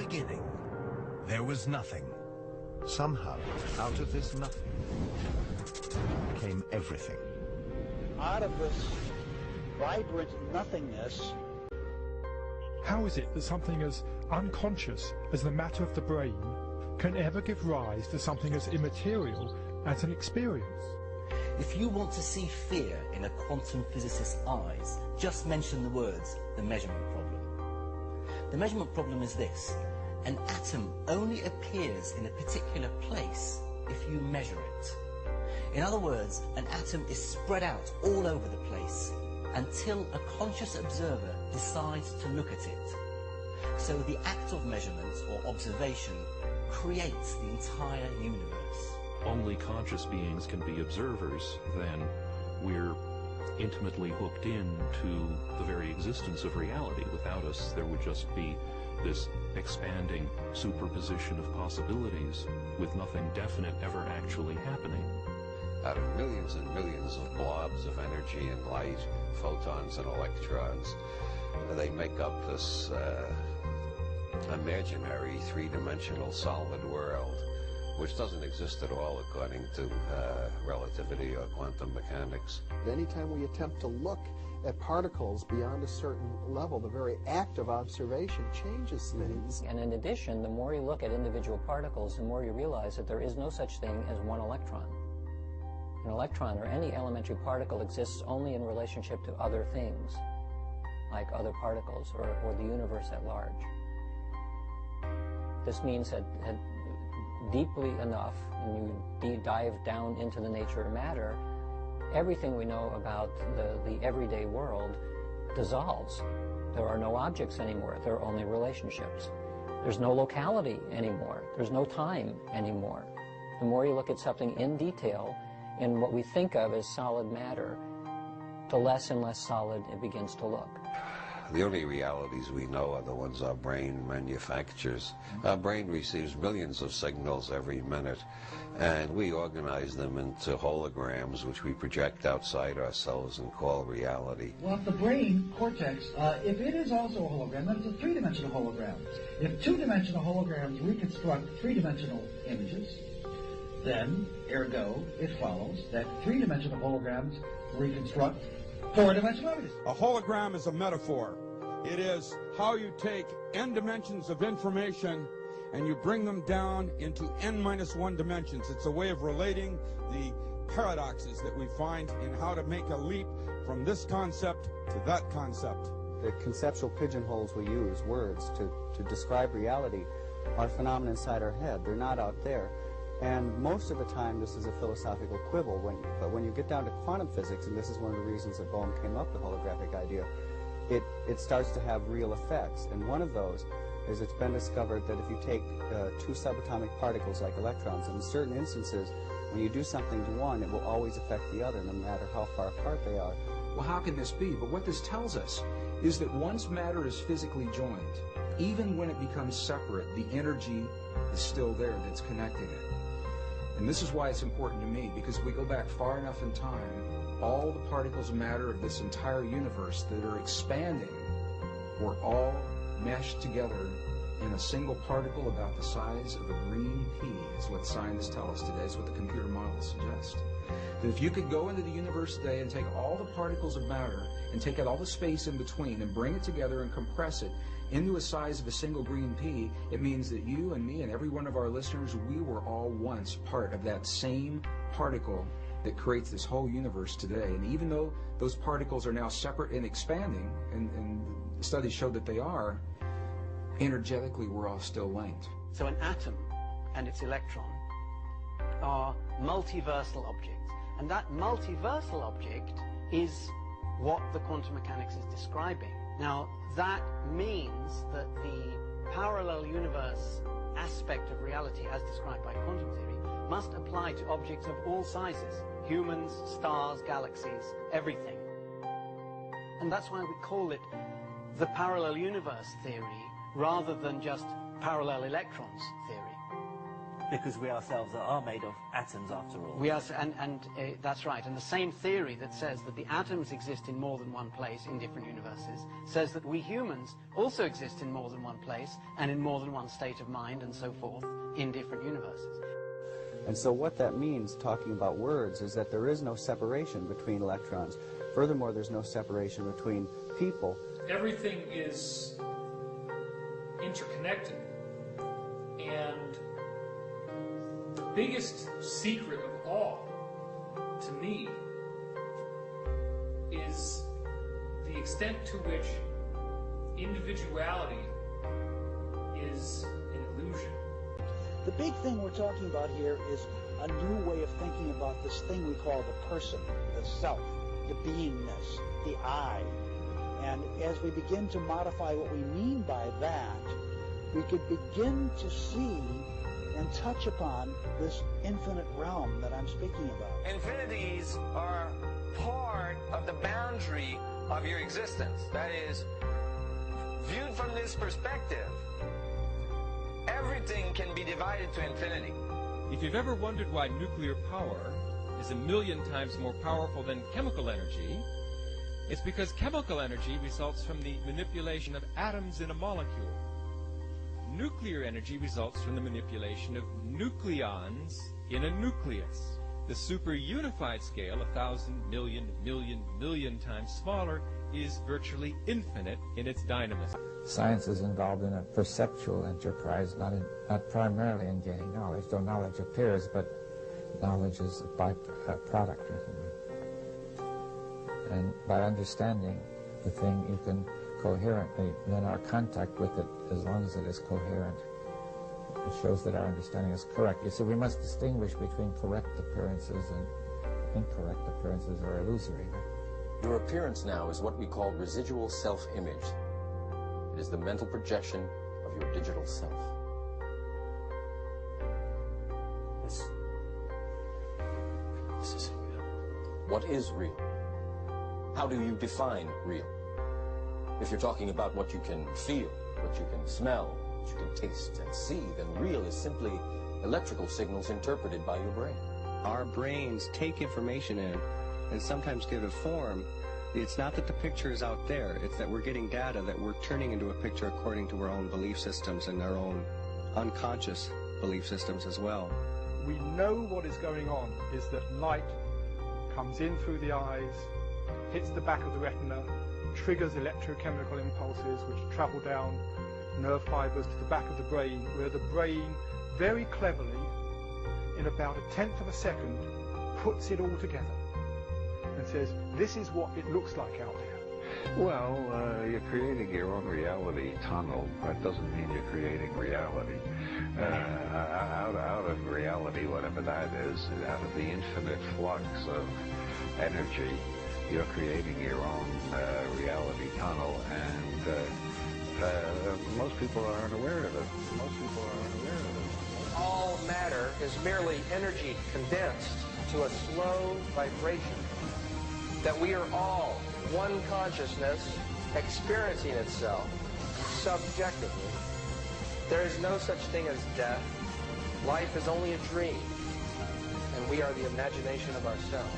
beginning, there was nothing. Somehow, out of this nothing, came everything. Out of this vibrant nothingness. How is it that something as unconscious as the matter of the brain can ever give rise to something as immaterial as an experience? If you want to see fear in a quantum physicist's eyes, just mention the words, the measurement problem. The measurement problem is this: an atom only appears in a particular place if you measure it. In other words, an atom is spread out all over the place until a conscious observer decides to look at it. So the act of measurement or observation creates the entire universe. Only conscious beings can be observers, then we're intimately hooked into the very existence of reality. Without us, there would just be this expanding superposition of possibilities with nothing definite ever actually happening. Out of millions and millions of blobs of energy and light, photons and electrons, they make up this imaginary three-dimensional solid world, which doesn't exist at all according to relativity or quantum mechanics. Anytime we attempt to look at particles beyond a certain level, the very act of observation changes things. And in addition, the more you look at individual particles, the more you realize that there is no such thing as one electron. An electron, or any elementary particle, exists only in relationship to other things, like other particles or the universe at large. This means that deeply enough, and you dive down into the nature of matter, everything we know about the everyday world dissolves. There are no objects anymore. There are only relationships. There's no locality anymore. There's no time anymore. The more you look at something in detail, in what we think of as solid matter, the less and less solid it begins to look. The only realities we know are the ones our brain manufactures. Our brain receives millions of signals every minute, and we organize them into holograms, which we project outside ourselves and call reality. Well, if the brain cortex, if it is also a hologram, then it's a three-dimensional hologram. If two-dimensional holograms reconstruct three-dimensional images, then, ergo, it follows that three-dimensional holograms reconstruct four-dimensional images. A hologram is a metaphor. It is how you take n dimensions of information and you bring them down into n-1 dimensions. It's a way of relating the paradoxes that we find in how to make a leap from this concept to that concept. The conceptual pigeonholes we use, words, to describe reality, are phenomena inside our head. They're not out there. And most of the time, this is a philosophical quibble. But when you get down to quantum physics, and this is one of the reasons that Bohm came up with the holographic idea, it starts to have real effects. And one of those is it's been discovered that if you take two subatomic particles like electrons, in certain instances, when you do something to one, it will always affect the other, no matter how far apart they are. Well, how can this be? But what this tells us is that once matter is physically joined, even when it becomes separate, the energy is still there that's connecting it. And this is why it's important to me, because if we go back far enough in time, all the particles of matter of this entire universe that are expanding were all meshed together in a single particle about the size of a green pea, is what scientists tell us today. It's what the computer models suggest. That if you could go into the universe today and take all the particles of matter and take out all the space in between and bring it together and compress it into a size of a single green pea, it means that you and me and every one of our listeners, we were all once part of that same particle that creates this whole universe today. And even though those particles are now separate and expanding, and studies show that they are, energetically we're all still linked. So an atom and its electron are multiversal objects. And that multiversal object is what the quantum mechanics is describing. Now, that means that the parallel universe aspect of reality, as described by quantum theory, must apply to objects of all sizes. Humans, stars, galaxies, everything. And that's why we call it the parallel universe theory, rather than just parallel electrons theory. Because we ourselves are made of atoms after all. We are, that's right. And the same theory that says that the atoms exist in more than one place in different universes says that we humans also exist in more than one place and in more than one state of mind and so forth in different universes. And so what that means, talking about words, is that there is no separation between electrons. Furthermore, there's no separation between people. Everything is interconnected. And the biggest secret of all, to me, is the extent to which individuality is an illusion. The big thing we're talking about here is a new way of thinking about this thing we call the person, the self, the beingness, the I. And as we begin to modify what we mean by that, we could begin to see and touch upon this infinite realm that I'm speaking about. Infinities are part of the boundary of your existence. That is, viewed from this perspective, everything can be divided to infinity. If you've ever wondered why nuclear power is 1,000,000 times more powerful than chemical energy, it's because chemical energy results from the manipulation of atoms in a molecule. Nuclear energy results from the manipulation of nucleons in a nucleus. The super-unified scale, 1,000 million, million times smaller, is virtually infinite in its dynamism. Science is involved in a perceptual enterprise, not primarily in gaining knowledge, though knowledge appears, but knowledge is a byproduct. And by understanding the thing, you can coherently then our contact with it, as long as it is coherent, it shows that our understanding is correct. You see, we must distinguish between correct appearances and incorrect appearances, or illusory. Your appearance now is what we call residual self-image. It is the mental projection of your digital self. This is real. What is real? How do you define real? If you're talking about what you can feel, what you can smell, what you can taste and see, then real is simply electrical signals interpreted by your brain. Our brains take information in and sometimes give it form. It's not that the picture is out there, it's that we're getting data that we're turning into a picture according to our own belief systems and our own unconscious belief systems as well. We know what is going on is that light comes in through the eyes, hits the back of the retina, triggers electrochemical impulses which travel down nerve fibers to the back of the brain, where the brain very cleverly, in about 1/10 of a second, puts it all together and says, this is what it looks like out there. Well, you're creating your own reality tunnel. That doesn't mean you're creating reality. Out of reality, whatever that is, out of the infinite flux of energy, you're creating your own reality tunnel, and most people aren't aware of it. All matter is merely energy condensed to a slow vibration. That we are all one consciousness experiencing itself subjectively. There is no such thing as death. Life is only a dream, and we are the imagination of ourselves.